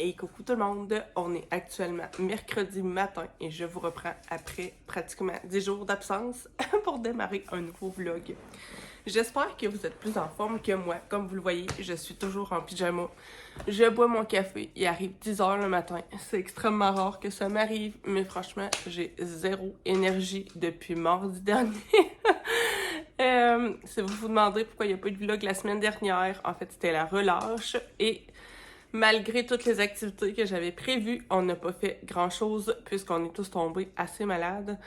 Hey, coucou tout le monde! On est actuellement mercredi matin et je vous reprends après pratiquement 10 jours d'absence pour démarrer un nouveau vlog. J'espère que vous êtes plus en forme que moi. Comme vous le voyez, je suis toujours en pyjama. Je bois mon café. Il arrive 10h le matin. C'est extrêmement rare que ça m'arrive, mais franchement, j'ai zéro énergie depuis mardi dernier. Si vous vous demandez pourquoi il n'y a pas eu de vlog la semaine dernière, en fait, c'était la relâche et malgré toutes les activités que j'avais prévues, on n'a pas fait grand-chose puisqu'on est tous tombés assez malades.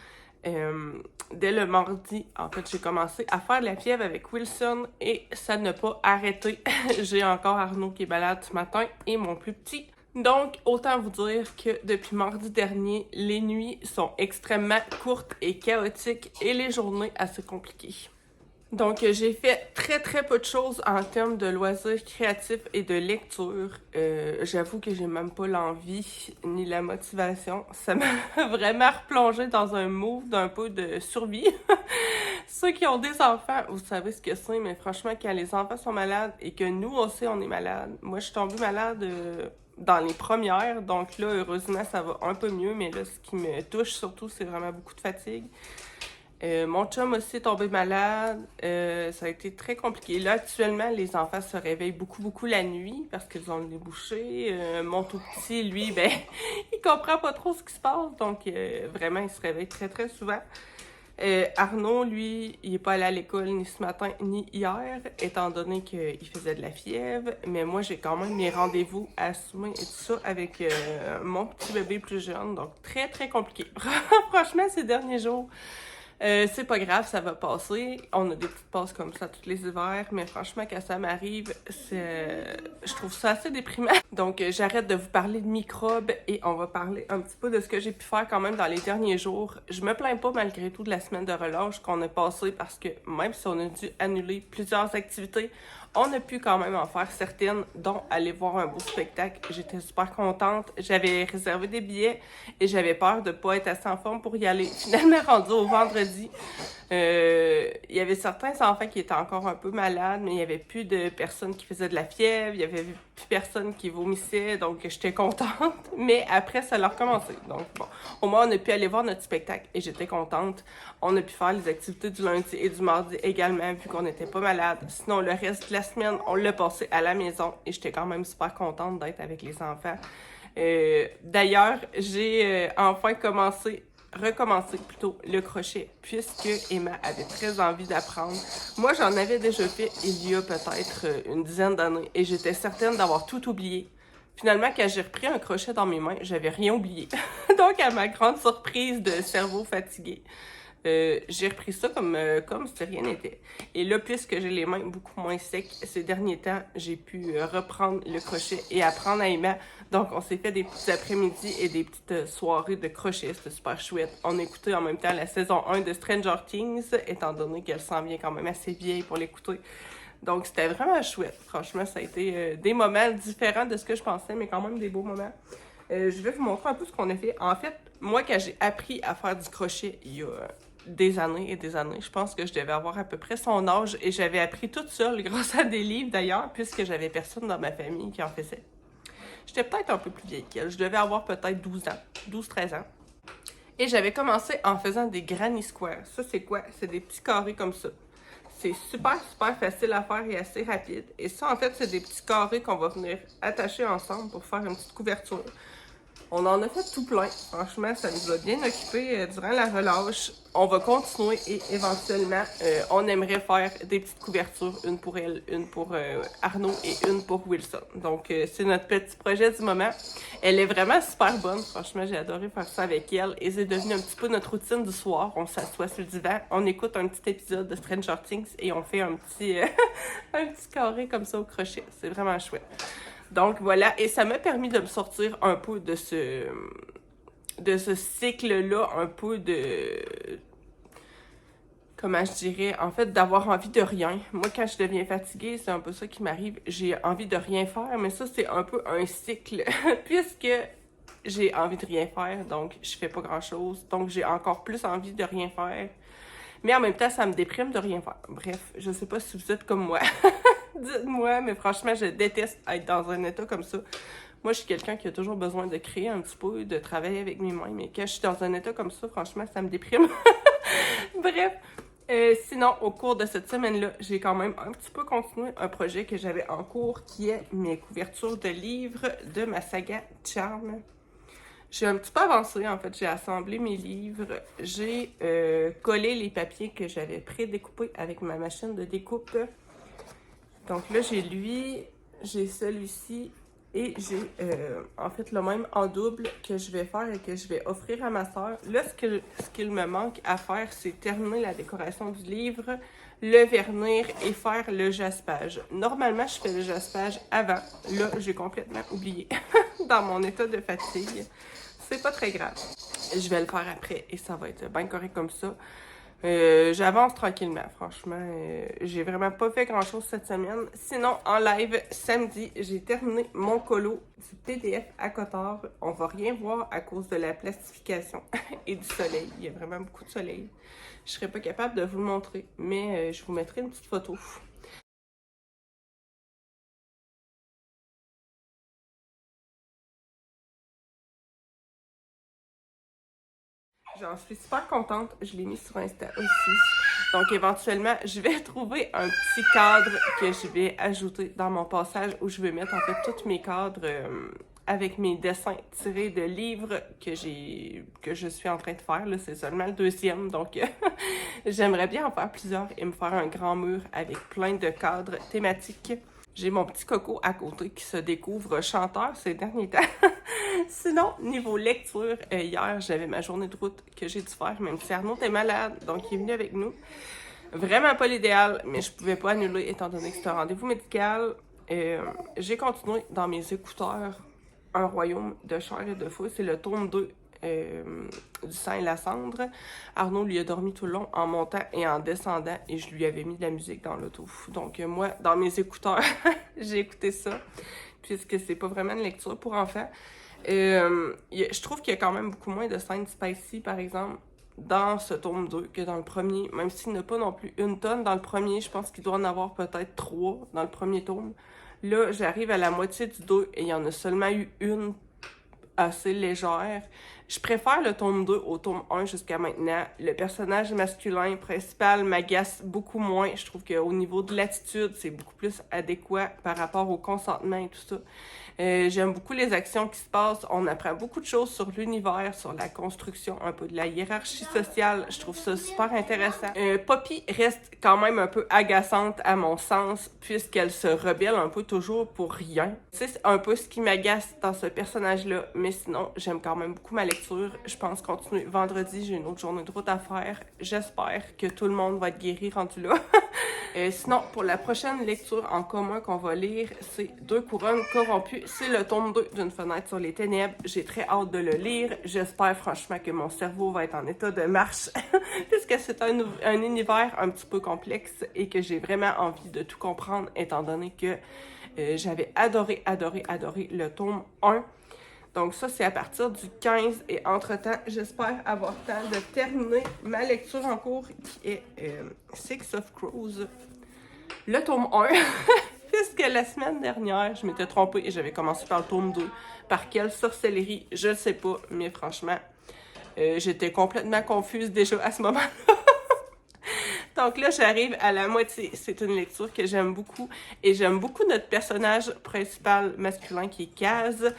Dès le mardi, en fait, j'ai commencé à faire de la fièvre avec Wilson et ça n'a pas arrêté. J'ai encore Arnaud qui est malade ce matin et mon plus petit. Donc, autant vous dire que depuis mardi dernier, les nuits sont extrêmement courtes et chaotiques et les journées assez compliquées. Donc, j'ai fait très peu de choses en termes de loisirs créatifs et de lecture. J'avoue que j'ai même pas l'envie ni la motivation. Ça m'a vraiment replongé dans un mood d'un peu de survie. Ceux qui ont des enfants, vous savez ce que c'est, mais franchement, quand les enfants sont malades et que nous aussi on est malades, moi je suis tombée malade dans les premières, donc là, heureusement, ça va un peu mieux, mais là, ce qui me touche surtout, c'est vraiment beaucoup de fatigue. Mon chum aussi est tombé malade. Ça a été très compliqué. Là, actuellement, les enfants se réveillent beaucoup la nuit parce qu'ils ont le nez bouché. Mon tout petit, lui, ben, il comprend pas trop ce qui se passe. Donc, vraiment, il se réveille très souvent. Arnaud, lui, il est pas allé à l'école ni ce matin ni hier, étant donné qu'il faisait de la fièvre. Mais moi, j'ai quand même mes rendez-vous à assumer et tout ça avec mon petit bébé plus jeune. Donc, très compliqué. Franchement, ces derniers jours... c'est pas grave, ça va passer. On a des petites passes comme ça tous les hivers, mais franchement, quand ça m'arrive, je trouve ça assez déprimant. Donc, j'arrête de vous parler de microbes et on va parler un petit peu de ce que j'ai pu faire quand même dans les derniers jours. Je me plains pas malgré tout de la semaine de relâche qu'on a passée parce que même si on a dû annuler plusieurs activités, on a pu quand même en faire certaines, dont aller voir un beau spectacle. J'étais super contente. J'avais réservé des billets et j'avais peur de pas être assez en forme pour y aller. Finalement, rendu au vendredi, il y avait certains enfants qui étaient encore un peu malades, mais il y avait plus de personnes qui faisaient de la fièvre, il y avait plus personne qui vomissait, donc j'étais contente. Mais après, ça a recommencé. Donc bon, au moins on a pu aller voir notre spectacle et j'étais contente. On a pu faire les activités du lundi et du mardi également, vu qu'on n'était pas malade. Sinon, le reste de la semaine, on l'a passé à la maison et j'étais quand même super contente d'être avec les enfants. D'ailleurs, j'ai enfin recommencer plutôt le crochet, puisque Emma avait très envie d'apprendre. Moi, j'en avais déjà fait il y a peut-être une dizaine d'années et j'étais certaine d'avoir tout oublié. Finalement, quand j'ai repris un crochet dans mes mains, j'avais rien oublié. Donc, à ma grande surprise de cerveau fatigué, j'ai repris ça comme si rien n'était. Et là, puisque j'ai les mains beaucoup moins secs ces derniers temps, j'ai pu reprendre le crochet et apprendre à Emma. Donc, on s'est fait des petits après-midi et des petites soirées de crochet. C'était super chouette. On a écouté en même temps la saison 1 de Stranger Things, étant donné qu'elle s'en vient quand même assez vieille pour l'écouter. Donc, c'était vraiment chouette. Franchement, ça a été des moments différents de ce que je pensais, mais quand même des beaux moments. Je vais vous montrer un peu ce qu'on a fait. En fait, moi, quand j'ai appris à faire du crochet il y a des années et des années, je pense que je devais avoir à peu près son âge et j'avais appris toute seule grâce à des livres d'ailleurs, puisque j'avais personne dans ma famille qui en faisait. J'étais peut-être un peu plus vieille qu'elle. Je devais avoir peut-être 12 ans, 12-13 ans. Et j'avais commencé en faisant des granny squares. Ça, c'est quoi? C'est des petits carrés comme ça. C'est super facile à faire et assez rapide. Et ça, en fait, c'est des petits carrés qu'on va venir attacher ensemble pour faire une petite couverture. On en a fait tout plein. Franchement, ça nous a bien occupés durant la relâche. On va continuer et éventuellement, on aimerait faire des petites couvertures, une pour elle, une pour Arnaud et une pour Wilson. Donc, c'est notre petit projet du moment. Elle est vraiment super bonne. Franchement, j'ai adoré faire ça avec elle. Et c'est devenu un petit peu notre routine du soir. On s'assoit sur le divan, on écoute un petit épisode de Stranger Things et on fait un petit, un petit carré comme ça au crochet. C'est vraiment chouette. Donc voilà, et ça m'a permis de me sortir un peu de ce cycle-là, un peu de... Comment je dirais? En fait, d'avoir envie de rien. Moi, quand je deviens fatiguée, c'est un peu ça qui m'arrive. J'ai envie de rien faire, mais ça, c'est un peu un cycle. Puisque j'ai envie de rien faire, donc je fais pas grand-chose. Donc, j'ai encore plus envie de rien faire. Mais en même temps, ça me déprime de rien faire. Bref, je sais pas si vous êtes comme moi. Dites-moi, mais franchement, je déteste être dans un état comme ça. Moi, je suis quelqu'un qui a toujours besoin de créer un petit peu, de travailler avec mes mains, mais quand je suis dans un état comme ça, franchement, ça me déprime. Bref, sinon, au cours de cette semaine-là, j'ai quand même un petit peu continué un projet que j'avais en cours, qui est mes couvertures de livres de ma saga Charm. J'ai un petit peu avancé, en fait. J'ai assemblé mes livres. J'ai collé les papiers que j'avais pré-découpés avec ma machine de découpe. Donc là, j'ai lui, j'ai celui-ci et j'ai en fait le même en double que je vais faire et que je vais offrir à ma soeur. Là, ce qu'il me manque à faire, c'est terminer la décoration du livre, le vernir et faire le jaspage. Normalement, je fais le jaspage avant. Là, j'ai complètement oublié dans mon état de fatigue. C'est pas très grave. Je vais le faire après et ça va être bien correct comme ça. J'avance tranquillement, franchement. J'ai vraiment pas fait grand-chose cette semaine. Sinon, en live, samedi, j'ai terminé mon colo du PDF à Cotard. On va rien voir à cause de la plastification et du soleil. Il y a vraiment beaucoup de soleil. Je serais pas capable de vous le montrer, mais je vous mettrai une petite photo. J'en suis super contente. Je l'ai mis sur Insta aussi. Donc, éventuellement, je vais trouver un petit cadre que je vais ajouter dans mon passage où je vais mettre en fait tous mes cadres avec mes dessins tirés de livres que je suis en train de faire. Là, c'est seulement le deuxième. Donc, j'aimerais bien en faire plusieurs et me faire un grand mur avec plein de cadres thématiques. J'ai mon petit coco à côté qui se découvre chanteur ces derniers temps. Sinon, niveau lecture, hier, j'avais ma journée de route que j'ai dû faire, même si Arnaud était malade, donc il est venu avec nous. Vraiment pas l'idéal, mais je pouvais pas annuler étant donné que c'était un rendez-vous médical. J'ai continué dans mes écouteurs Un royaume de chair et de feu. C'est le tome 2 du sang et la cendre. Arnaud lui a dormi tout le long en montant et en descendant et je lui avais mis de la musique dans l'auto. Donc moi, dans mes écouteurs, j'ai écouté ça puisque c'est pas vraiment une lecture pour enfants. Je trouve qu'il y a quand même beaucoup moins de scènes spicy, par exemple, dans ce tome 2 que dans le premier, même s'il n'y en a pas non plus une tonne dans le premier, je pense qu'il doit en avoir peut-être 3 dans le premier tome. Là, j'arrive à la moitié du 2 et il y en a seulement eu une assez légère. Je préfère le tome 2 au tome 1 jusqu'à maintenant. Le personnage masculin principal m'agace beaucoup moins. Je trouve qu'au niveau de l'attitude, c'est beaucoup plus adéquat par rapport au consentement et tout ça. J'aime beaucoup les actions qui se passent. On apprend beaucoup de choses sur l'univers, sur la construction, un peu de la hiérarchie sociale. Je trouve ça super intéressant. Poppy reste quand même un peu agaçante à mon sens, puisqu'elle se rebelle un peu toujours pour rien. C'est un peu ce qui m'agace dans ce personnage-là, mais sinon, j'aime quand même beaucoup ma lecture. Je pense continuer vendredi, j'ai une autre journée de route à faire. J'espère que tout le monde va être guéri rendu là. Sinon, pour la prochaine lecture en commun qu'on va lire, c'est Deux couronnes corrompues. C'est le tome 2 d'une fenêtre sur les ténèbres. J'ai très hâte de le lire. J'espère franchement que mon cerveau va être en état de marche, puisque c'est un univers un petit peu complexe et que j'ai vraiment envie de tout comprendre, étant donné que j'avais adoré le tome 1. Donc ça, c'est à partir du 15 et entre-temps, j'espère avoir le temps de terminer ma lecture en cours qui est Six of Crows, le tome 1. Puisque la semaine dernière, je m'étais trompée et j'avais commencé par le tome 2. Par quelle sorcellerie, je ne sais pas, mais franchement, j'étais complètement confuse déjà à ce moment-là. Donc là, j'arrive à la moitié. C'est une lecture que j'aime beaucoup. Et j'aime beaucoup notre personnage principal masculin qui est Kaz.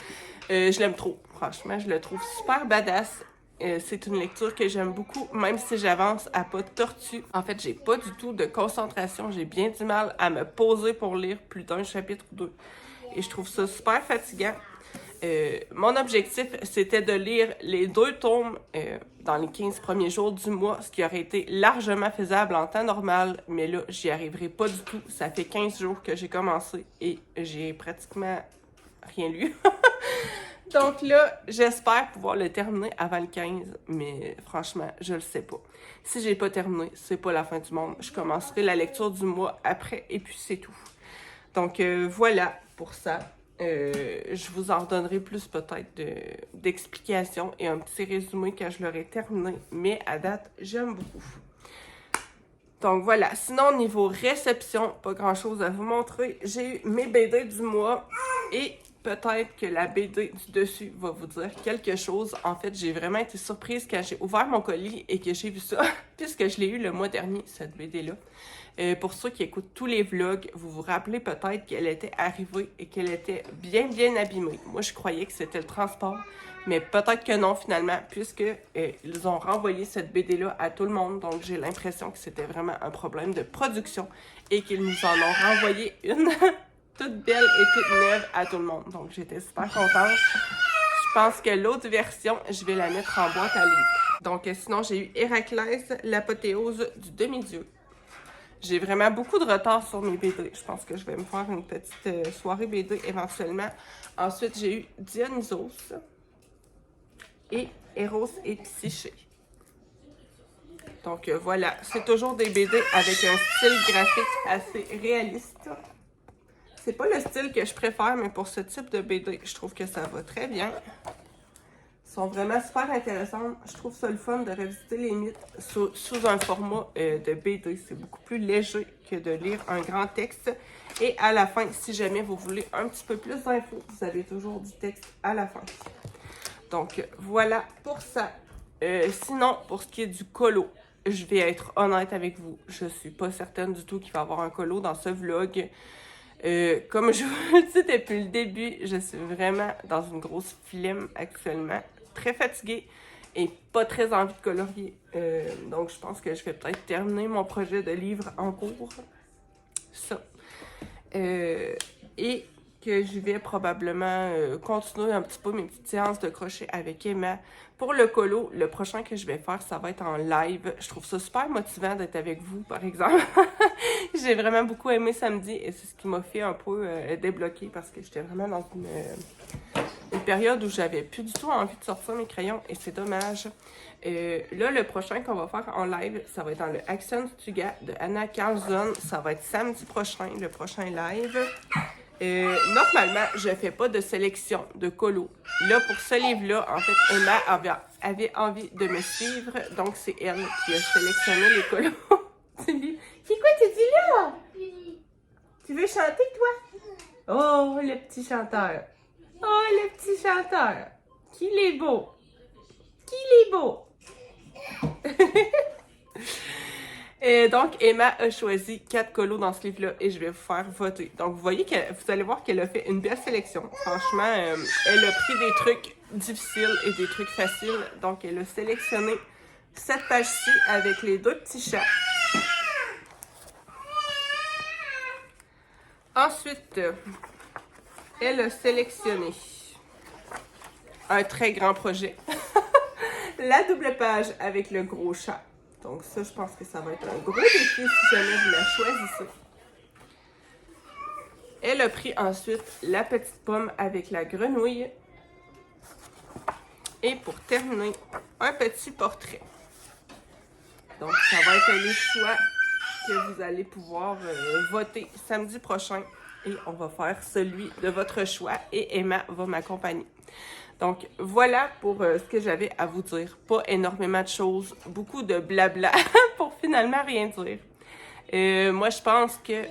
Je l'aime trop, franchement. Je le trouve super badass. C'est une lecture que j'aime beaucoup, même si j'avance à pas de tortue. En fait, j'ai pas du tout de concentration. J'ai bien du mal à me poser pour lire plus d'un chapitre ou deux. Et je trouve ça super fatigant. Mon objectif, c'était de lire les 2 tomes dans les 15 premiers jours du mois, ce qui aurait été largement faisable en temps normal, mais là, j'y arriverai pas du tout. Ça fait 15 jours que j'ai commencé et j'ai pratiquement rien lu. Donc là, j'espère pouvoir le terminer avant le 15, mais franchement, je le sais pas. Si j'ai pas terminé, c'est pas la fin du monde. Je commencerai la lecture du mois après et puis c'est tout. Donc voilà pour ça. Je vous en donnerai plus peut-être d'explications et un petit résumé quand je l'aurai terminé, mais à date, j'aime beaucoup. Donc voilà, sinon niveau réception, pas grand chose à vous montrer. J'ai eu mes BD du mois et peut-être que la BD du dessus va vous dire quelque chose. En fait, j'ai vraiment été surprise quand j'ai ouvert mon colis et que j'ai vu ça, puisque je l'ai eu le mois dernier, cette BD-là. Pour ceux qui écoutent tous les vlogs, vous vous rappelez peut-être qu'elle était arrivée et qu'elle était bien abîmée. Moi, je croyais que c'était le transport, mais peut-être que non finalement, puisque ils ont renvoyé cette BD-là à tout le monde. Donc, j'ai l'impression que c'était vraiment un problème de production et qu'ils nous en ont renvoyé une toute belle et toute neuve à tout le monde. Donc, j'étais super contente. Je pense que l'autre version, je vais la mettre en boîte à livres. Donc, sinon, j'ai eu Héraclès, l'apothéose du demi-dieu. J'ai vraiment beaucoup de retard sur mes BD. Je pense que je vais me faire une petite soirée BD éventuellement. Ensuite, j'ai eu Dionysos et Eros et Psyché. Donc voilà, c'est toujours des BD avec un style graphique assez réaliste. C'est pas le style que je préfère, mais pour ce type de BD, je trouve que ça va très bien. Ils sont vraiment super intéressants. Je trouve ça le fun de revisiter les mythes sous un format de BD. C'est beaucoup plus léger que de lire un grand texte. Et à la fin, si jamais vous voulez un petit peu plus d'infos, vous avez toujours du texte à la fin. Donc voilà pour ça. Sinon, pour ce qui est du colo, je vais être honnête avec vous. Je suis pas certaine du tout qu'il va y avoir un colo dans ce vlog. Comme je vous le dis depuis le début, je suis vraiment dans une grosse flemme actuellement. Très fatiguée et pas très envie de colorier. Donc, je pense que je vais peut-être terminer mon projet de livre en cours. Ça. Et que je vais probablement continuer un petit peu mes petites séances de crochet avec Emma. Pour le colo, le prochain que je vais faire, ça va être en live. Je trouve ça super motivant d'être avec vous, par exemple. J'ai vraiment beaucoup aimé samedi et c'est ce qui m'a fait un peu débloquer parce que j'étais vraiment dans une période où j'avais plus du tout envie de sortir mes crayons et c'est dommage. Là, le prochain qu'on va faire en live, ça va être dans le Accent Tuga de Anna Carlson. Ça va être samedi prochain, le prochain live. Normalement, je fais pas de sélection de colo. Là, pour ce livre-là, en fait, Emma avait envie de me suivre, donc c'est elle qui a sélectionné les colos. C'est quoi tu dis là? Tu veux chanter, toi? Oh, le petit chanteur. Oh, le petit chanteur. Qu'il est beau. Qu'il est beau. Et donc, Emma a choisi 4 colos dans ce livre-là et je vais vous faire voter. Donc, vous voyez que vous allez voir qu'elle a fait une belle sélection. Franchement, elle a pris des trucs difficiles et des trucs faciles. Donc, elle a sélectionné cette page-ci avec les 2 petits chats. Ensuite, elle a sélectionné un très grand projet. La double page avec le gros chat. Donc ça, je pense que ça va être un gros défi si jamais vous la choisissez. Elle a pris ensuite la petite pomme avec la grenouille. Et pour terminer, un petit portrait. Donc ça va être les choix que vous allez pouvoir voter samedi prochain. Et on va faire celui de votre choix et Emma va m'accompagner. Donc, voilà pour ce que j'avais à vous dire. Pas énormément de choses, beaucoup de blabla pour finalement rien dire. Moi, je pense que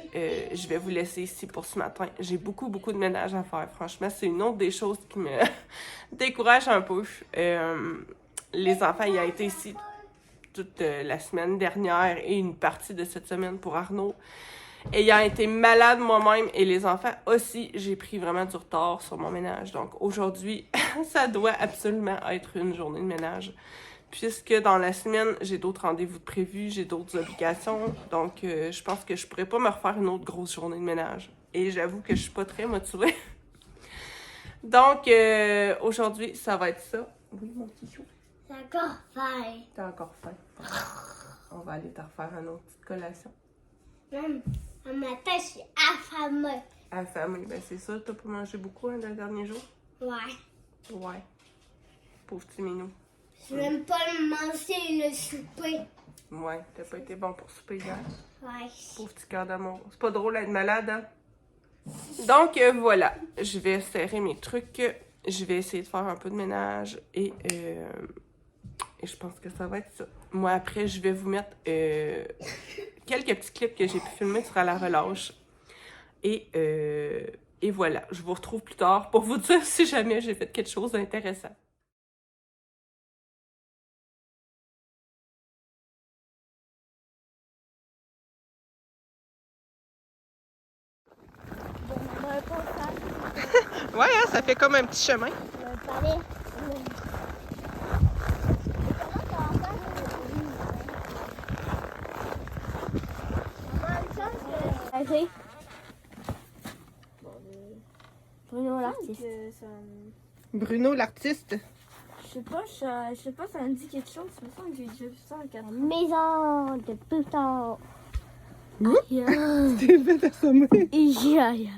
je vais vous laisser ici pour ce matin. J'ai beaucoup de ménage à faire. Franchement, c'est une autre des choses qui me décourage un peu. Les enfants, ils ont été ici toute la semaine dernière et une partie de cette semaine pour Arnaud. Ayant été malade moi-même et les enfants aussi, j'ai pris vraiment du retard sur mon ménage. Donc aujourd'hui, ça doit absolument être une journée de ménage. Puisque dans la semaine, j'ai d'autres rendez-vous de prévus, j'ai d'autres obligations. Donc je pense que je pourrais pas me refaire une autre grosse journée de ménage. Et j'avoue que je suis pas très motivée. Donc aujourd'hui, ça va être ça. Oui, mon petit chou. T'as encore faim. T'as encore faim. On va aller te refaire une autre petite collation. Un matin, je suis affamée. Affamée, ben c'est ça, t'as pas mangé beaucoup hein, dans le dernier jour? Ouais. Ouais. Pauvre petit minou. Je vais même pas manger le souper. Ouais, t'as pas été bon pour souper hier. Ouais. Pauvre petit cœur d'amour. C'est pas drôle d'être malade, hein? Donc, voilà. Je vais serrer mes trucs. Je vais essayer de faire un peu de ménage. Et je pense que ça va être ça. Moi, après, je vais vous mettre quelques petits clips que j'ai pu filmer sur la relâche. Et Et voilà, je vous retrouve plus tard pour vous dire si jamais j'ai fait quelque chose d'intéressant. Ouais, hein, ça fait comme un petit chemin. Bruno l'artiste. Bruno l'artiste. Je sais pas, ça me dit quelque chose. Il me semble que j'ai déjà vu ça en 4 ans. Maison de putain. T'es fait assommer. Aïe, aïe.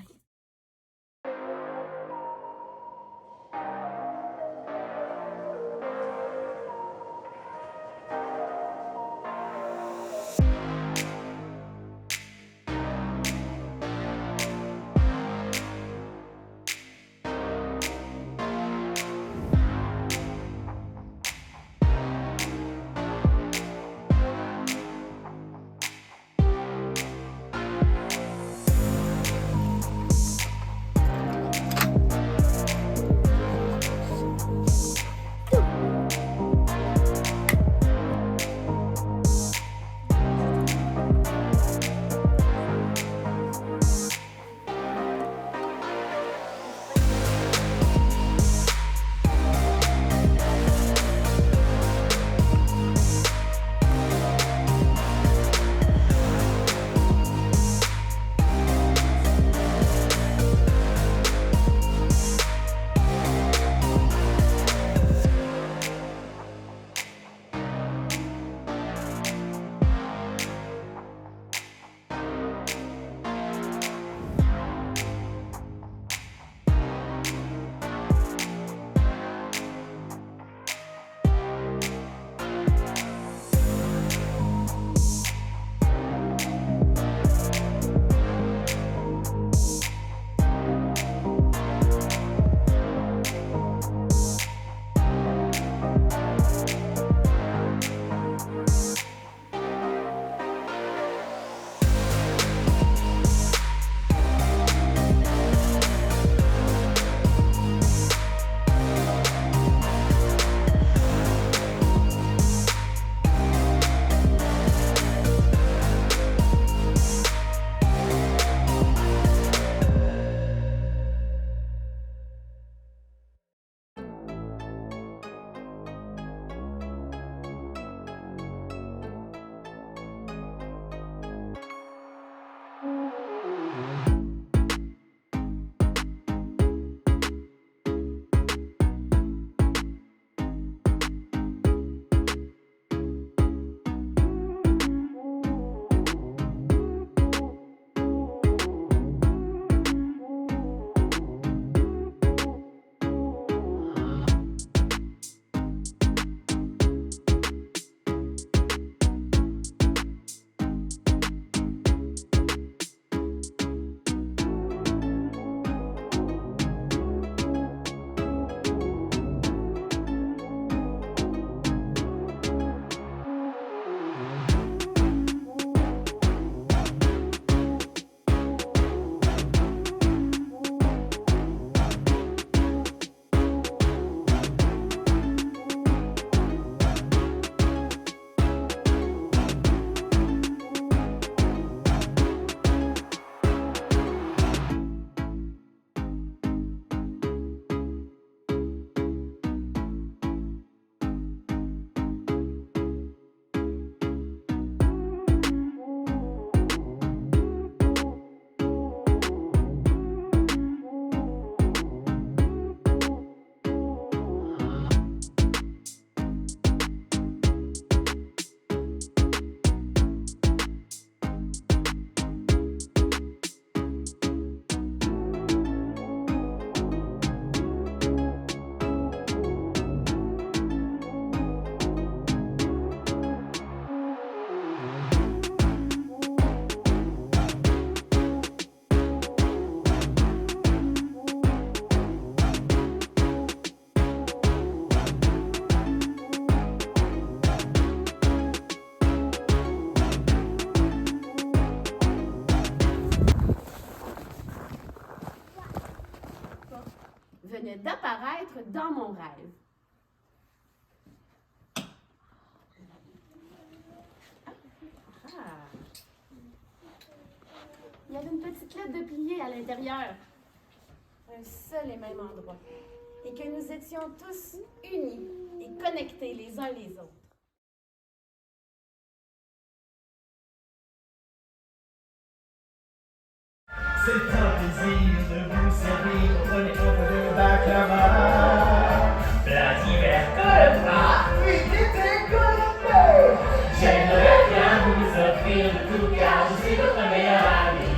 venait d'apparaître dans mon rêve. Ah. Il y avait une petite lettre de plié à l'intérieur. Un seul et même endroit. Et que nous étions tous unis et connectés les uns les autres. C'est un plaisir de vous servir, prenez un peu de baklava. Plat d'hiver colomba, fruits d'été colombé. J'aimerais bien vous offrir le tout car je suis votre meilleur ami.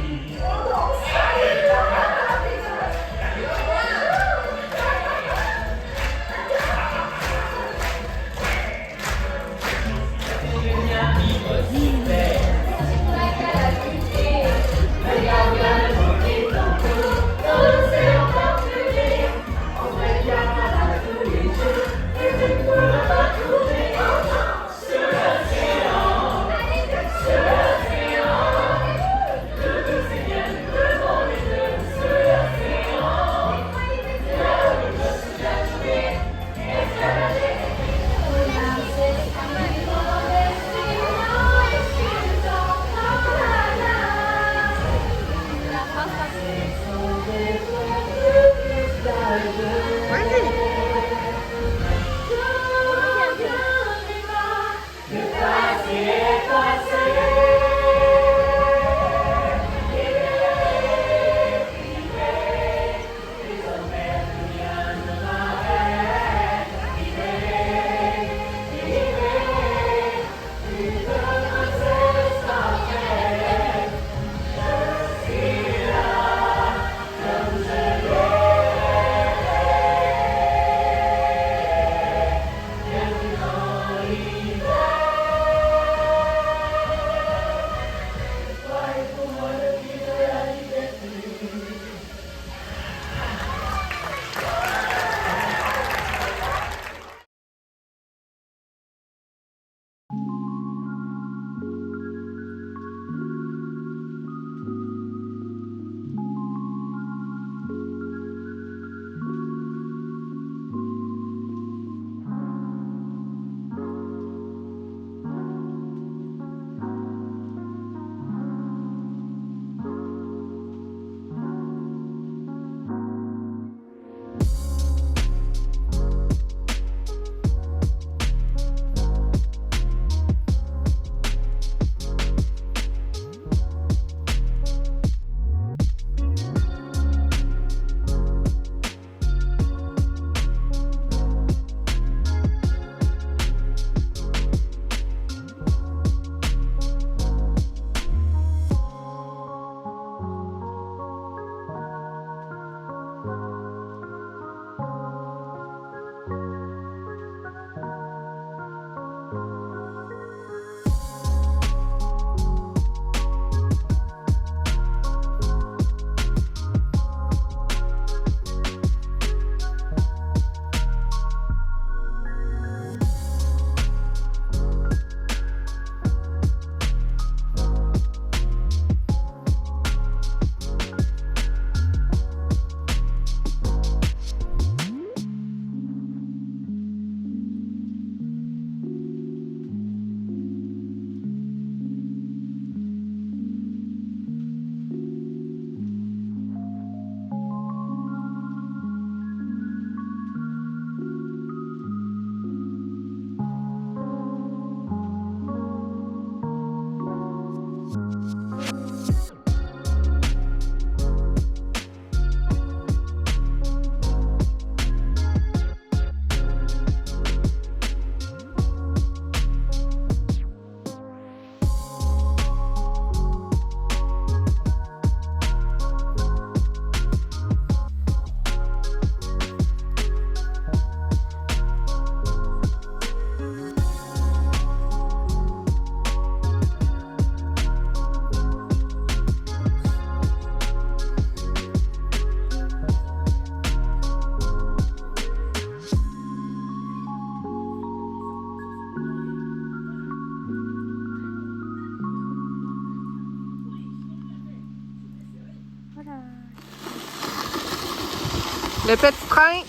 Le petit train.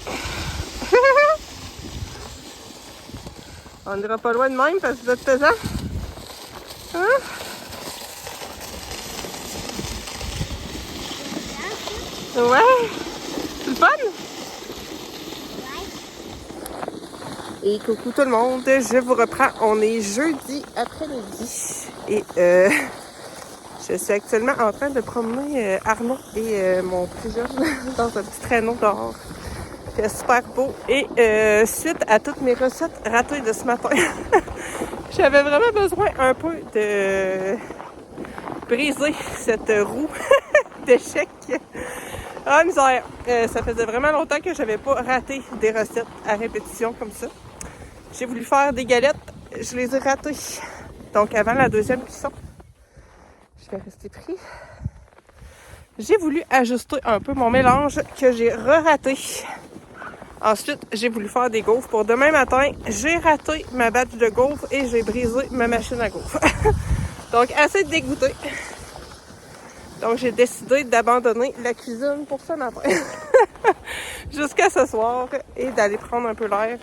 On n'ira pas loin de même parce que vous êtes pesant. Hein? Ouais. C'est le fun? Et coucou tout le monde, je vous reprends. On est jeudi après-midi et je suis actuellement en train de promener Arnaud et mon plus jeune dans un petit traîneau dehors. C'est super beau. Et suite à toutes mes recettes ratées de ce matin, j'avais vraiment besoin un peu de briser cette roue d'échec. Ah, misère! Ça faisait vraiment longtemps que j'avais pas raté des recettes à répétition comme ça. J'ai voulu faire des galettes, je les ai ratées. Donc avant la deuxième cuisson, je vais rester pris. J'ai voulu ajuster un peu mon mélange que j'ai re-raté. Ensuite, j'ai voulu faire des gaufres pour demain matin. J'ai raté ma batch de gaufres et j'ai brisé ma machine à gaufres. Donc assez dégoûté. Donc j'ai décidé d'abandonner la cuisine pour ce matin. Jusqu'à ce soir et d'aller prendre un peu l'air.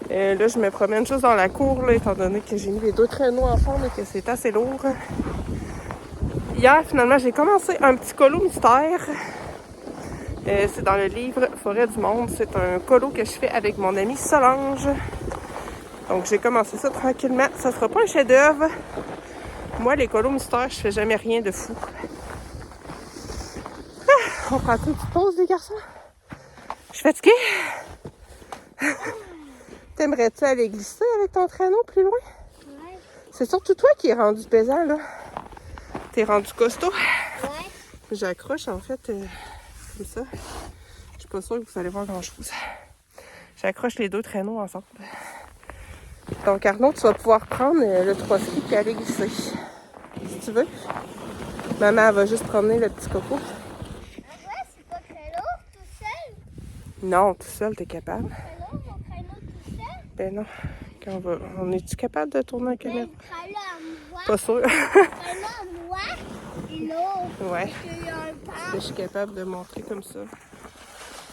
Là, je me promène juste dans la cour, là, étant donné que j'ai mis les 2 traîneaux ensemble et que c'est assez lourd. Hier, finalement, j'ai commencé un petit colo mystère. C'est dans le livre Forêt du Monde. C'est un colo que je fais avec mon amie Solange. Donc, j'ai commencé ça tranquillement. Ça sera pas un chef-d'œuvre. Moi, les colos mystères, je fais jamais rien de fou. Ah, on prend une petite pause, les garçons? Je suis fatiguée. T'aimerais-tu aller glisser avec ton traîneau plus loin? Ouais. C'est surtout toi qui es rendu pesant, là. T'es rendu costaud. Ouais. J'accroche, en fait, comme ça. Je suis pas sûre que vous allez voir grand-chose. J'accroche les 2 traîneaux ensemble. Donc, Arnaud, tu vas pouvoir prendre le 3 ski et aller glisser. Si tu veux. Maman, elle va juste promener le petit coco. Ah ouais, c'est pas très lourd tout seul? Non, tout seul, t'es capable. Très lourd, mon traîneau tout seul? Ben non. On est-tu capable de tourner la caméra? Le traîneau à moi. Pas sûr. Le traîneau à moi, il est lourd. Ouais. Parce qu'il y a un banc. Je suis capable de montrer comme ça.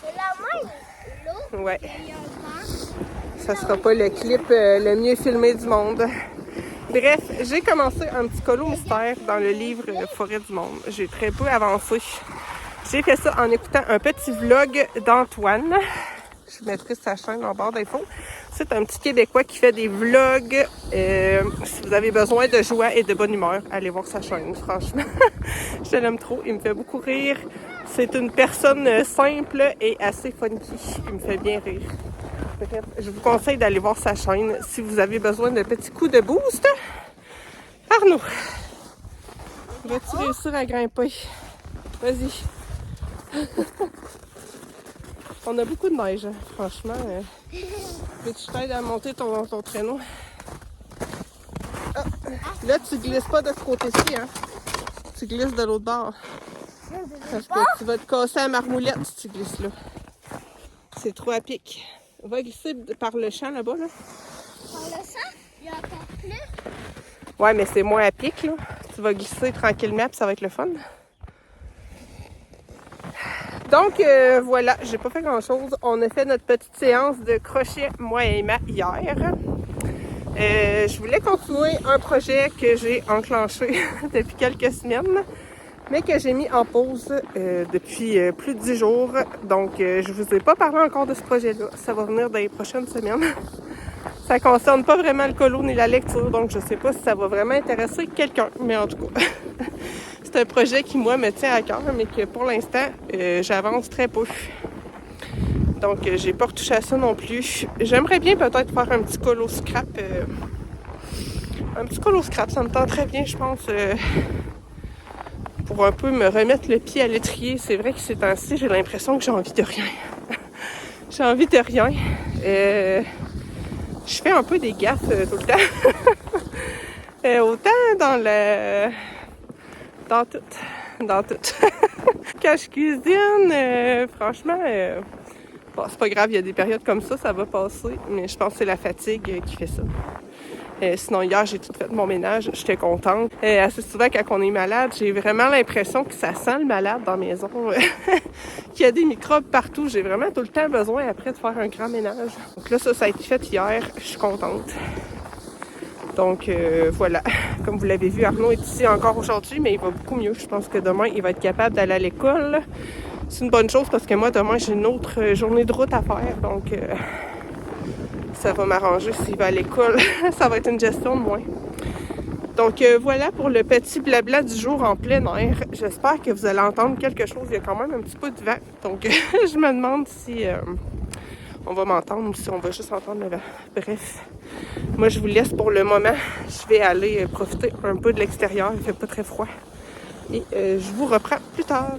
Celui-là à moi, il est lourd. Ouais. Il y a un banc. Ça sera pas le clip le mieux filmé du monde. Bref, j'ai commencé un petit colo mystère dans le livre Forêt du Monde. J'ai très peu avancé. J'ai fait ça en écoutant un petit vlog d'Antoine. Je mettrai sa chaîne en barre d'infos. C'est un petit Québécois qui fait des vlogs. Si vous avez besoin de joie et de bonne humeur, allez voir sa chaîne, franchement. Je l'aime trop, il me fait beaucoup rire. C'est une personne simple et assez funky. Il me fait bien rire. Bref, je vous conseille d'aller voir sa chaîne si vous avez besoin d'un petit coup de boost. Arnaud, vas-tu réussir à grimper? Vas-y. On a beaucoup de neige, franchement. Veux-tu t'aider à monter ton traîneau? Ah, là, tu glisses pas de ce côté-ci, hein? Tu glisses de l'autre bord. Parce que tu vas te casser la marmoulette si tu glisses là. C'est trop à pic. Va glisser par le champ là-bas, là. Par le sang, il y a encore plus. Ouais, mais c'est moins à pic, là. Tu vas glisser tranquillement, puis ça va être le fun. Donc, voilà, j'ai pas fait grand-chose. On a fait notre petite séance de crochet, moi et Emma, hier. Je voulais continuer un projet que j'ai enclenché depuis quelques semaines, mais que j'ai mis en pause depuis plus de 10 jours. Donc, je vous ai pas parlé encore de ce projet-là. Ça va venir dans les prochaines semaines. Ça concerne pas vraiment le colo ni la lecture, donc je sais pas si ça va vraiment intéresser quelqu'un. Mais en tout cas, c'est un projet qui, moi, me tient à cœur, mais que pour l'instant, j'avance très peu. Donc, j'ai pas retouché à ça non plus. J'aimerais bien peut-être faire un petit colo scrap. Un petit colo scrap, ça me tente très bien, je pense. Pour un peu me remettre le pied à l'étrier. C'est vrai que ces temps-ci, j'ai l'impression que j'ai envie de rien. J'ai envie de rien. Je fais un peu des gaffes tout le temps. Autant dans le... Dans tout. Quand je cuisine, franchement, bon, c'est pas grave, il y a des périodes comme ça va passer. Mais je pense que c'est la fatigue qui fait ça. Sinon, hier, j'ai tout fait mon ménage. J'étais contente. Assez souvent, quand on est malade, j'ai vraiment l'impression que ça sent le malade dans la maison. Qu'il y a des microbes partout. J'ai vraiment tout le temps besoin, après, de faire un grand ménage. Donc là, ça a été fait hier. Je suis contente. Donc, voilà. Comme vous l'avez vu, Arnaud est ici encore aujourd'hui, mais il va beaucoup mieux. Je pense que demain, il va être capable d'aller à l'école. C'est une bonne chose parce que moi, demain, j'ai une autre journée de route à faire. Donc, ça va m'arranger s'il va à l'école. Ça va être une gestion de moins. Donc, voilà pour le petit blabla du jour en plein air. J'espère que vous allez entendre quelque chose. Il y a quand même un petit peu de vent. Donc, je me demande si on va m'entendre ou si on va juste entendre le vent. Bref, moi, je vous laisse pour le moment. Je vais aller profiter un peu de l'extérieur. Il fait pas très froid. Et je vous reprends plus tard.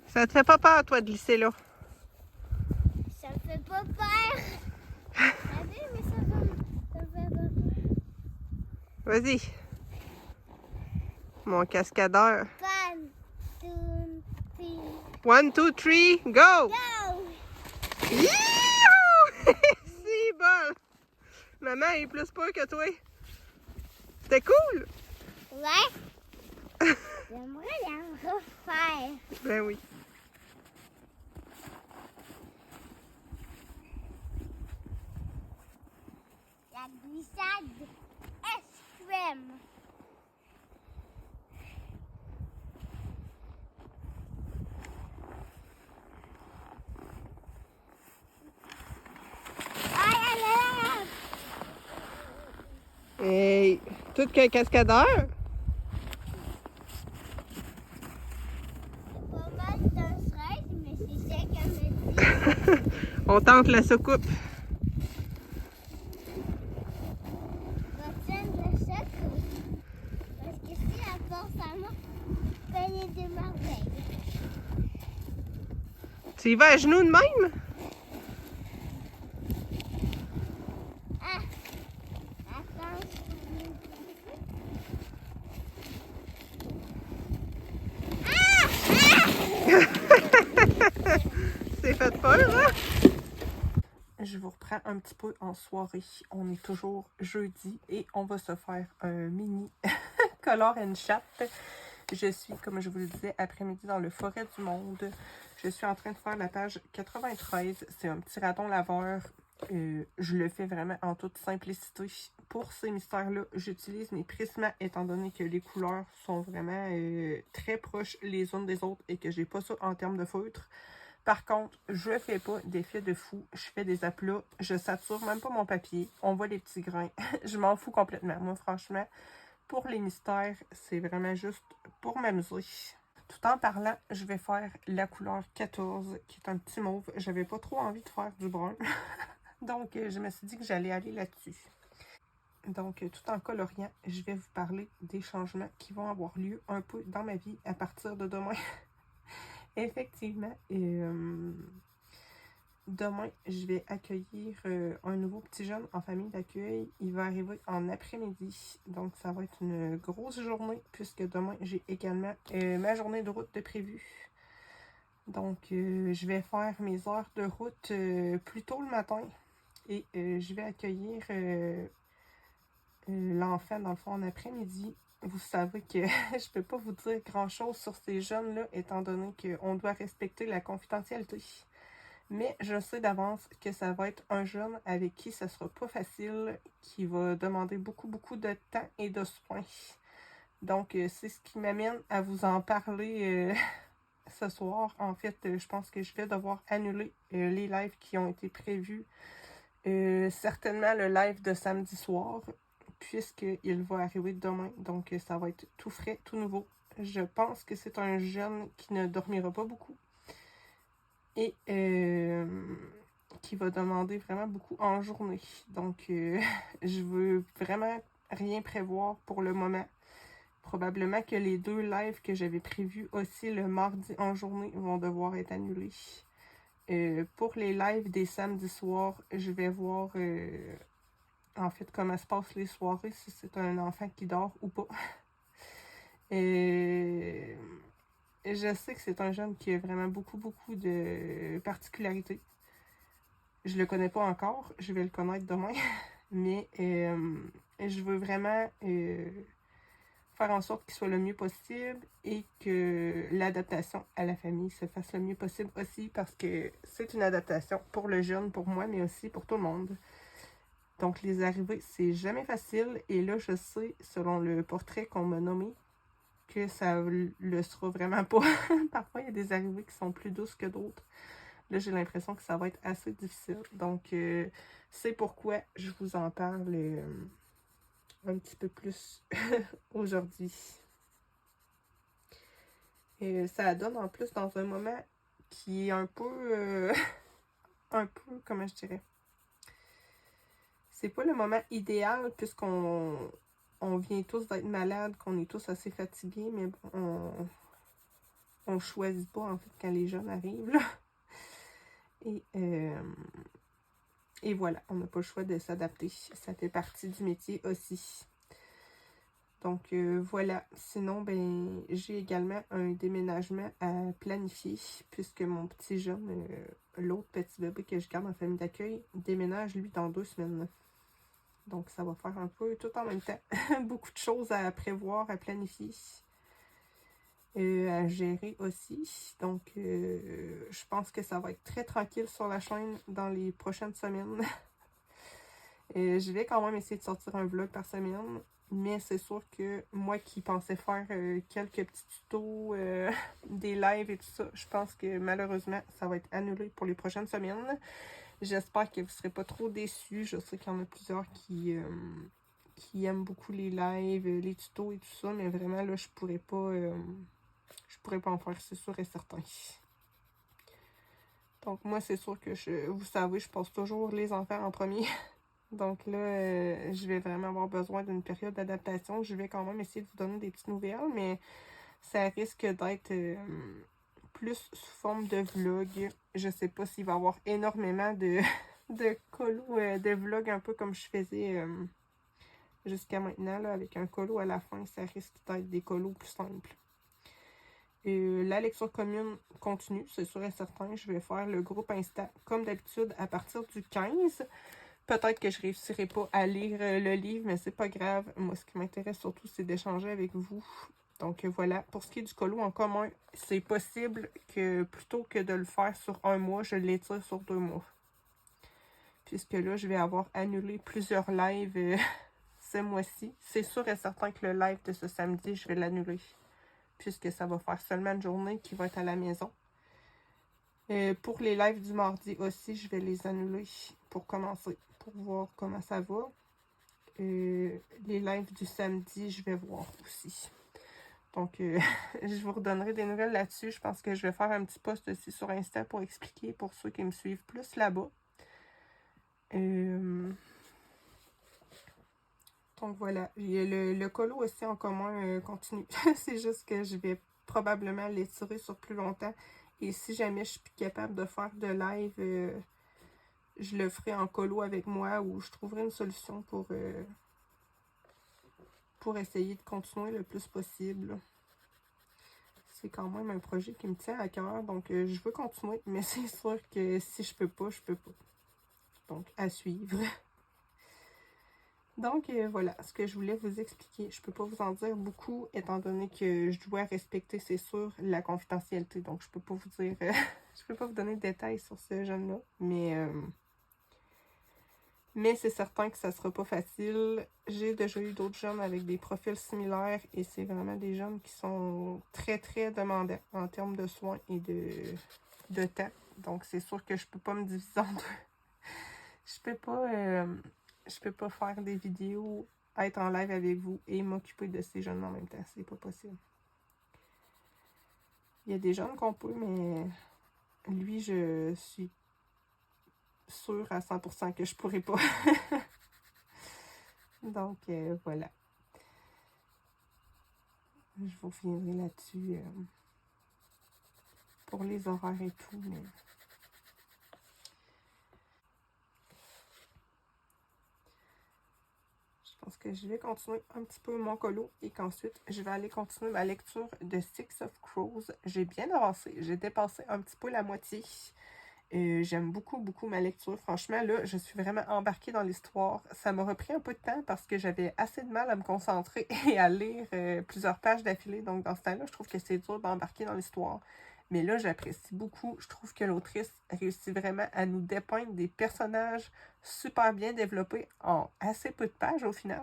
Ça te fait pas peur, toi, de glisser là? Ça me fait pas peur. Regardez, mais ça me fait pas peur. Vas-y. Mon cascadeur. 1, 2, 1, 3, 2, 3, go! go! Youhou! Si bon! Maman est plus peur que toi. C'était cool! Ouais. J'aimerais la refaire. Ben oui. La glissade extrême. Aïe, aïe, aïe. Hey! Tout qu'un cascadeur? C'est pas mal d'un stress, mais c'est ça qu'elle me dit. On tente la soucoupe. Retiens le secours. Parce que si la force à moi, payer des merveilles. Tu y vas à genoux de même? Ah! Attends. C'est fait peur, hein? Je vous reprends un petit peu en soirée. On est toujours jeudi et on va se faire un mini color and chat. Je suis, comme je vous le disais, après-midi dans le Forêt du Monde. Je suis en train de faire la page 93. C'est un petit raton laveur. Je le fais vraiment en toute simplicité. Pour ces mystères-là, j'utilise mes prismes étant donné que les couleurs sont vraiment très proches les unes des autres et que j'ai pas ça en termes de feutre. Par contre, je fais pas d'effet de fou. Je fais des aplats. Je sature même pas mon papier. On voit les petits grains. Je m'en fous complètement. Moi, franchement, pour les mystères, c'est vraiment juste pour m'amuser. Tout en parlant, je vais faire la couleur 14, qui est un petit mauve. J'avais pas trop envie de faire du brun. Donc, je me suis dit que j'allais aller là-dessus. Donc, tout en coloriant, je vais vous parler des changements qui vont avoir lieu un peu dans ma vie à partir de demain. Effectivement, demain, je vais accueillir un nouveau petit jeune en famille d'accueil. Il va arriver en après-midi, donc ça va être une grosse journée puisque demain, j'ai également ma journée de route de prévue. Donc, je vais faire mes heures de route plus tôt le matin et je vais accueillir l'enfant, dans le fond, en après-midi. Vous savez que je peux pas vous dire grand-chose sur ces jeunes-là, étant donné qu'on doit respecter la confidentialité. Mais je sais d'avance que ça va être un jeune avec qui ça sera pas facile, qui va demander beaucoup de temps et de soins. Donc, c'est ce qui m'amène à vous en parler ce soir. En fait, je pense que je vais devoir annuler les lives qui ont été prévus. Certainement le live de samedi soir, puisqu'il va arriver demain. Donc, ça va être tout frais, tout nouveau. Je pense que c'est un jeune qui ne dormira pas beaucoup. Et qui va demander vraiment beaucoup en journée. Donc, je veux vraiment rien prévoir pour le moment. Probablement que les 2 lives que j'avais prévus aussi le mardi en journée vont devoir être annulés. Pour les lives des samedis soirs, je vais voir en fait comment se passent les soirées, si c'est un enfant qui dort ou pas. Je sais que c'est un jeune qui a vraiment beaucoup de particularités. Je le connais pas encore, je vais le connaître demain. mais je veux vraiment faire en sorte qu'il soit le mieux possible et que l'adaptation à la famille se fasse le mieux possible aussi parce que c'est une adaptation pour le jeune, pour moi, mais aussi pour tout le monde. Donc, les arrivées, c'est jamais facile. Et là, je sais, selon le portrait qu'on m'a nommé, que ça le sera vraiment pas. Parfois, il y a des arrivées qui sont plus douces que d'autres. Là, j'ai l'impression que ça va être assez difficile. Donc, c'est pourquoi je vous en parle un petit peu plus aujourd'hui. Et ça donne en plus dans un moment qui est un peu, comment je dirais, c'est pas le moment idéal puisqu'on vient tous d'être malades, qu'on est tous assez fatigués, mais bon, on choisit pas en fait quand les jeunes arrivent, là. Et voilà, on n'a pas le choix de s'adapter. Ça fait partie du métier aussi. Donc voilà, sinon ben j'ai également un déménagement à planifier puisque mon petit jeune, l'autre petit bébé que je garde en famille d'accueil, déménage lui dans 2 semaines. Donc ça va faire un peu tout en même temps. Beaucoup de choses à prévoir, à planifier, à gérer aussi. Donc je pense que ça va être très tranquille sur la chaîne dans les prochaines semaines. Je vais quand même essayer de sortir un vlog par semaine. Mais c'est sûr que moi qui pensais faire quelques petits tutos, des lives et tout ça, je pense que malheureusement, ça va être annulé pour les prochaines semaines. J'espère que vous ne serez pas trop déçus. Je sais qu'il y en a plusieurs qui aiment beaucoup les lives, les tutos et tout ça, mais vraiment là, je pourrais pas en faire, c'est sûr et certain. Donc moi, c'est sûr que vous savez, je passe toujours les enfants en premier. Donc là, je vais vraiment avoir besoin d'une période d'adaptation. Je vais quand même essayer de vous donner des petites nouvelles, mais ça risque d'être plus sous forme de vlog. Je sais pas s'il va y avoir énormément de colos, de vlogs un peu comme je faisais jusqu'à maintenant, là, avec un colo à la fin. Ça risque d'être des colos plus simples. La lecture commune continue, c'est sûr et certain. Je vais faire le groupe Insta comme d'habitude à partir du 15. Peut-être que je ne réussirai pas à lire le livre, mais c'est pas grave. Moi, ce qui m'intéresse surtout, c'est d'échanger avec vous. Donc voilà, pour ce qui est du colo en commun, c'est possible que plutôt que de le faire sur 1 mois, je l'étire sur 2 mois. Puisque là, je vais avoir annulé plusieurs lives ce mois-ci. C'est sûr et certain que le live de ce samedi, je vais l'annuler. Puisque ça va faire seulement une journée qui va être à la maison. Pour les lives du mardi aussi, je vais les annuler pour commencer, pour voir comment ça va. Les lives du samedi, je vais voir aussi. Donc, je vous redonnerai des nouvelles là-dessus. Je pense que je vais faire un petit post aussi sur Insta pour expliquer pour ceux qui me suivent plus là-bas. Donc voilà, il y a le colo aussi en commun continue. C'est juste que je vais probablement l'étirer sur plus longtemps. Et si jamais je suis plus capable de faire de live, je le ferai en colo avec moi ou je trouverai une solution pour essayer de continuer le plus possible. C'est quand même un projet qui me tient à cœur, donc je veux continuer, mais c'est sûr que si je peux pas, je peux pas. Donc, à suivre. Donc, voilà ce que je voulais vous expliquer. Je peux pas vous en dire beaucoup, étant donné que je dois respecter, c'est sûr, la confidentialité. Donc, je peux pas vous dire... je peux pas vous donner de détails sur ce jeune-là, mais c'est certain que ça sera pas facile. J'ai déjà eu d'autres jeunes avec des profils similaires et c'est vraiment des jeunes qui sont très, très demandants en termes de soins et de temps. Donc, c'est sûr que je peux pas me diviser en deux. Je peux pas faire des vidéos, être en live avec vous et m'occuper de ces jeunes en même temps. C'est pas possible. Il y a des jeunes qu'on peut, mais lui, je suis sûre à 100% que je pourrais pas. Donc, voilà. Je vous reviendrai là-dessus pour les horaires et tout, mais... Je pense que je vais continuer un petit peu mon colo et qu'ensuite, je vais aller continuer ma lecture de Six of Crows. J'ai bien avancé. J'ai dépassé un petit peu la moitié. J'aime beaucoup, beaucoup ma lecture. Franchement, là, je suis vraiment embarquée dans l'histoire. Ça m'a repris un peu de temps parce que j'avais assez de mal à me concentrer et à lire plusieurs pages d'affilée. Donc, dans ce temps-là, je trouve que c'est dur d'embarquer dans l'histoire. Mais là, j'apprécie beaucoup. Je trouve que l'autrice réussit vraiment à nous dépeindre des personnages super bien développés en assez peu de pages au final.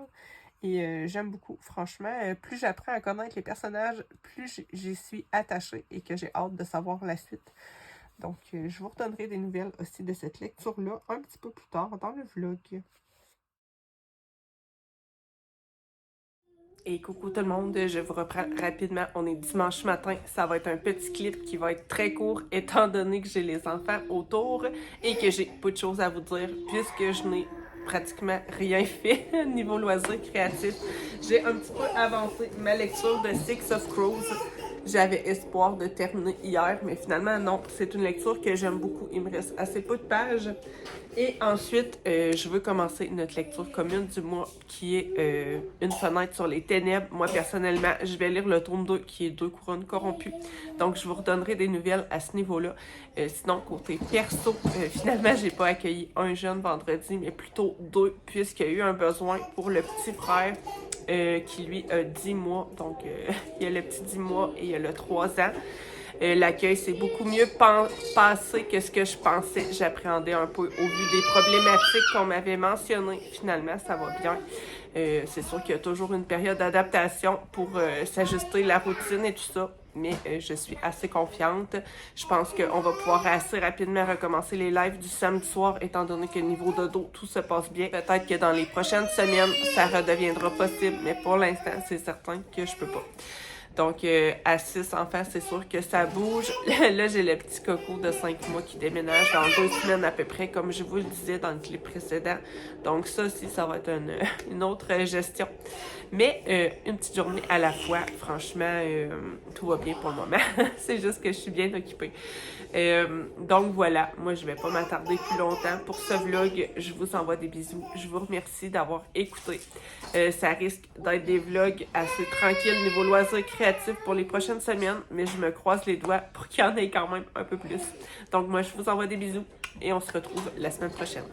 Et j'aime beaucoup, franchement. Plus j'apprends à connaître les personnages, plus j'y suis attachée et que j'ai hâte de savoir la suite. Donc, je vous redonnerai des nouvelles aussi de cette lecture-là un petit peu plus tard dans le vlog. Et coucou tout le monde, je vous reprends rapidement. On est dimanche matin. Ça va être un petit clip qui va être très court étant donné que j'ai les enfants autour et que j'ai peu de choses à vous dire puisque je n'ai pratiquement rien fait niveau loisirs créatifs. J'ai un petit peu avancé ma lecture de Six of Crows. J'avais espoir de terminer hier, mais finalement non, c'est une lecture que j'aime beaucoup. Il me reste assez peu de pages. Et ensuite, je veux commencer notre lecture commune du mois qui est Une fenêtre sur les ténèbres. Moi, personnellement, je vais lire le tome 2 qui est 2 couronnes corrompues. Donc, je vous redonnerai des nouvelles à ce niveau-là. Sinon, côté perso, finalement, j'ai pas accueilli un jeune vendredi, mais plutôt 2, puisqu'il y a eu un besoin pour le petit frère qui, lui, a 10 mois. Donc, il y a le petit 10 mois et il y a le 3 ans. L'accueil s'est beaucoup mieux passé que ce que je pensais. J'appréhendais un peu au vu des problématiques qu'on m'avait mentionnées. Finalement, ça va bien. C'est sûr qu'il y a toujours une période d'adaptation pour s'ajuster la routine et tout ça. Mais je suis assez confiante. Je pense qu'on va pouvoir assez rapidement recommencer les lives du samedi soir, étant donné que niveau dodo, tout se passe bien. Peut-être que dans les prochaines semaines, ça redeviendra possible, mais pour l'instant, c'est certain que je peux pas. Donc, à 6 enfants, c'est sûr que ça bouge. Là, j'ai le petit coco de 5 mois qui déménage dans 2 semaines à peu près, comme je vous le disais dans le clip précédent. Donc, ça aussi, ça va être une autre gestion. Mais une petite journée à la fois, franchement, tout va bien pour le moment. C'est juste que je suis bien occupée. Donc, voilà. Moi, je vais pas m'attarder plus longtemps. Pour ce vlog, je vous envoie des bisous. Je vous remercie d'avoir écouté. Ça risque d'être des vlogs assez tranquilles niveau loisirs créatifs pour les prochaines semaines, mais je me croise les doigts pour qu'il y en ait quand même un peu plus. Donc moi, je vous envoie des bisous et on se retrouve la semaine prochaine.